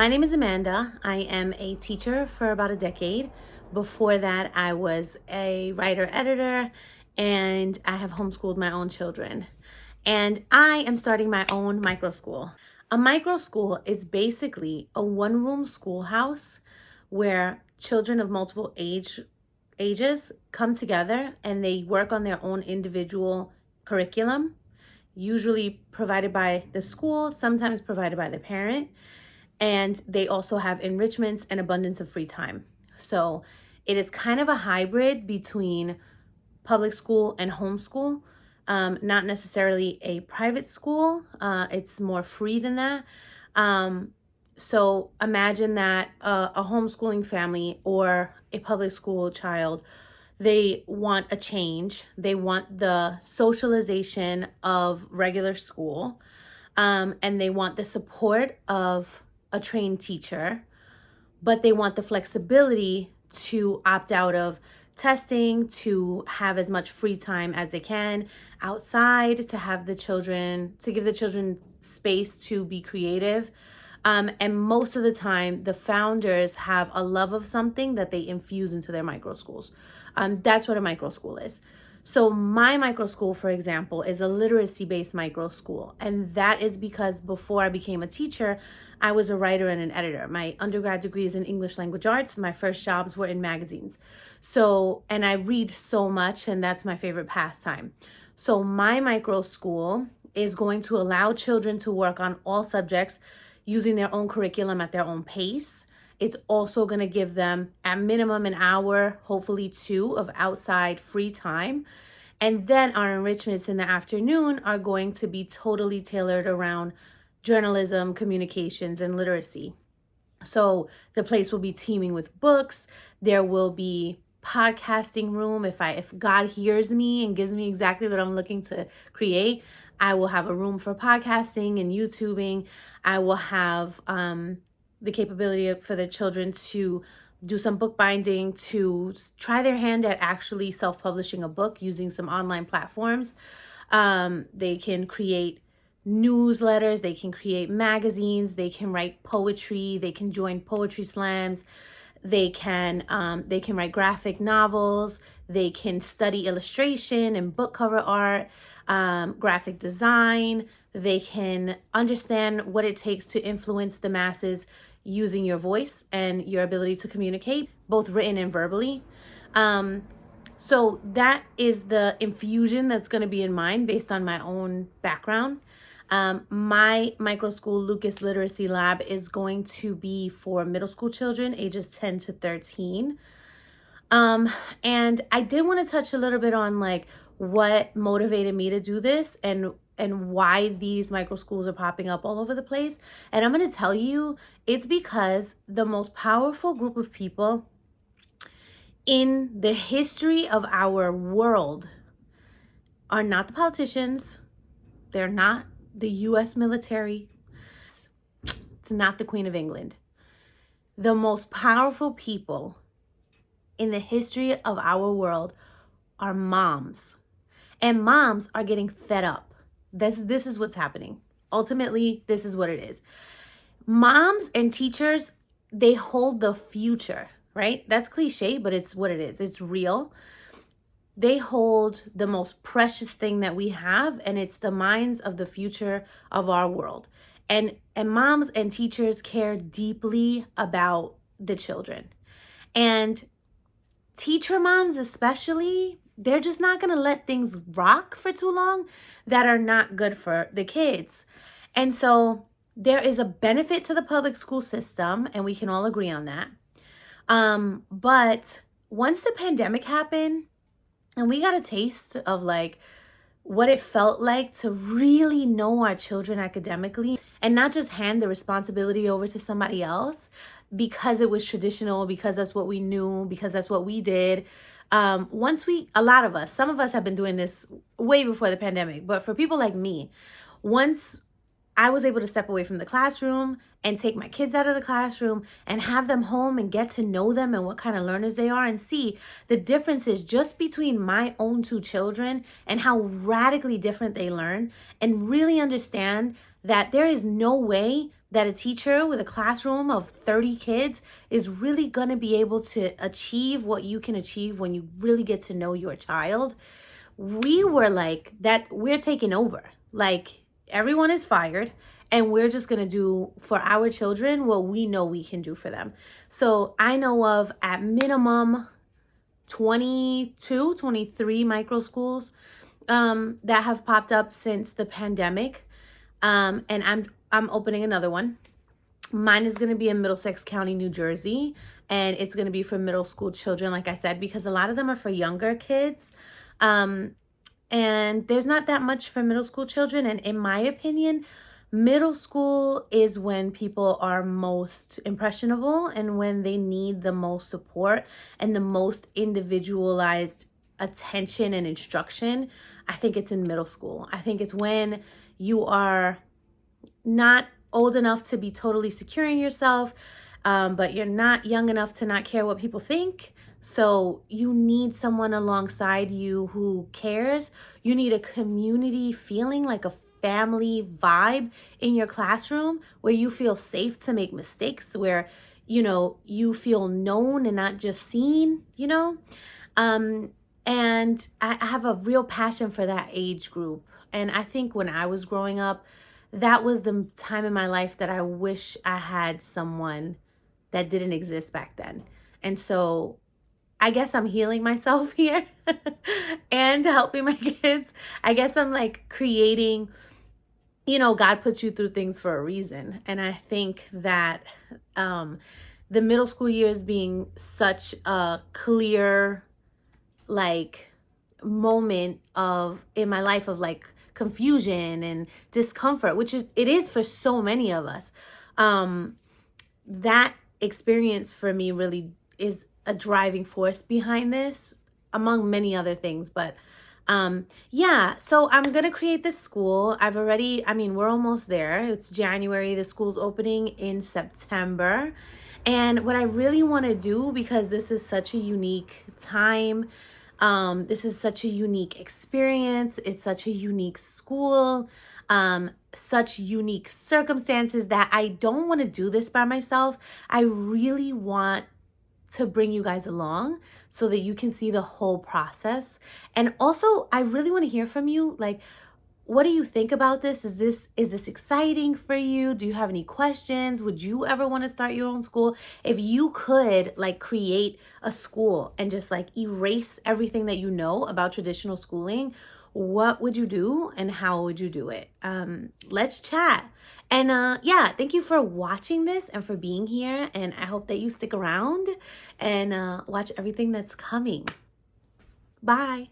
My name is Amanda. I am a teacher for about a decade. Before that, I was a writer editor, and I have homeschooled my own children. And I am starting my own micro school. A micro school is basically a one-room schoolhouse where children of multiple ages come together and they work on their own individual curriculum, usually provided by the school, sometimes provided by the parent. And they also have enrichments and abundance of free time. So it is kind of a hybrid between public school and homeschool. Not necessarily a private school. It's more free than that. So imagine that a homeschooling family or a public school child, they want a change. They want the socialization of regular school, and they want the support of a trained teacher, but they want the flexibility to opt out of testing, to have as much free time as they can outside, to give the children space to be creative. And most of the time, the founders have a love of something that they infuse into their micro schools. That's what a micro school is. So my micro school, for example, is a literacy-based micro school. And that is because before I became a teacher, I was a writer and an editor. My undergrad degree is in English language arts. My first jobs were in magazines. And I read so much, and that's my favorite pastime. So my micro school is going to allow children to work on all subjects using their own curriculum at their own pace. It's also going to give them at minimum an hour, hopefully 2, of outside free time. And then our enrichments in the afternoon are going to be totally tailored around journalism, communications, and literacy. So the place will be teeming with books. There will be podcasting room. If God hears me and gives me exactly what I'm looking to create, I will have a room for podcasting and YouTubing. I will have the capability for the children to do some bookbinding, to try their hand at actually self-publishing a book using some online platforms. They can create newsletters, they can create magazines, they can write poetry, they can join poetry slams, they can write graphic novels, they can study illustration and book cover art, graphic design. They can understand what it takes to influence the masses using your voice and your ability to communicate, both written and verbally. So that is the infusion that's going to be in mind based on my own background. My micro school Lucas Literacy Lab is going to be for middle school children ages 10 to 13. And I did want to touch a little bit on like what motivated me to do this and why these micro schools are popping up all over the place. And I'm going to tell you, it's because the most powerful group of people in the history of our world are not the politicians. They're not the US military. It's not the Queen of England. The most powerful people in the history of our world are moms. And moms are getting fed up. This is what's happening. Ultimately, this is what it is. Moms and teachers, they hold the future, right? That's cliche, but it's what it is. It's real. They hold the most precious thing that we have, and it's the minds of the future of our world. And moms and teachers care deeply about the children. And teacher moms especially, they're just not going to let things rock for too long that are not good for the kids. And so there is a benefit to the public school system, and we can all agree on that. But once the pandemic happened and we got a taste of like what it felt like to really know our children academically and not just hand the responsibility over to somebody else because it was traditional, because that's what we knew, because that's what we did. Some of us have been doing this way before the pandemic, but for people like me, once I was able to step away from the classroom and take my kids out of the classroom and have them home and get to know them and what kind of learners they are and see the differences just between my own 2 children and how radically different they learn, and really understand that there is no way that a teacher with a classroom of 30 kids is really going to be able to achieve what you can achieve when you really get to know your child. We were like that, we're taking over. Like, everyone is fired and we're just going to do for our children what we know we can do for them. So I know of at minimum 22, 23 micro schools that have popped up since the pandemic. And I'm opening another one. Mine is going to be in Middlesex County, New Jersey, and it's going to be for middle school children, like I said, because a lot of them are for younger kids. And there's not that much for middle school children. And in my opinion, middle school is when people are most impressionable and when they need the most support and the most individualized attention and instruction. I think it's in middle school. I think it's when you are not old enough to be totally secure in yourself, but you're not young enough to not care what people think. So you need someone alongside you who cares. You need a community feeling, like a family vibe in your classroom where you feel safe to make mistakes, where, you feel known and not just seen, and I have a real passion for that age group. And I think when I was growing up, that was the time in my life that I wish I had someone that didn't exist back then. And so I guess I'm healing myself here and helping my kids. I guess I'm like creating, God puts you through things for a reason. And I think that the middle school years being such a clear, like, moment in my life of like confusion and discomfort, which it is for so many of us. That experience for me really is a driving force behind this, among many other things. But so I'm gonna create this school. We're almost there. It's January. The school's opening in September. And what I really want to do, because this is such a unique time, this is such a unique experience, it's such a unique school, such unique circumstances, that I don't want to do this by myself. I really want to bring you guys along so that you can see the whole process. And also, I really want to hear from you. Like, what do you think about this? Is this exciting for you? Do you have any questions? Would you ever want to start your own school? If you could like create a school and just like erase everything that you know about traditional schooling, what would you do and how would you do it? Let's chat. And thank you for watching this and for being here. And I hope that you stick around and watch everything that's coming. Bye.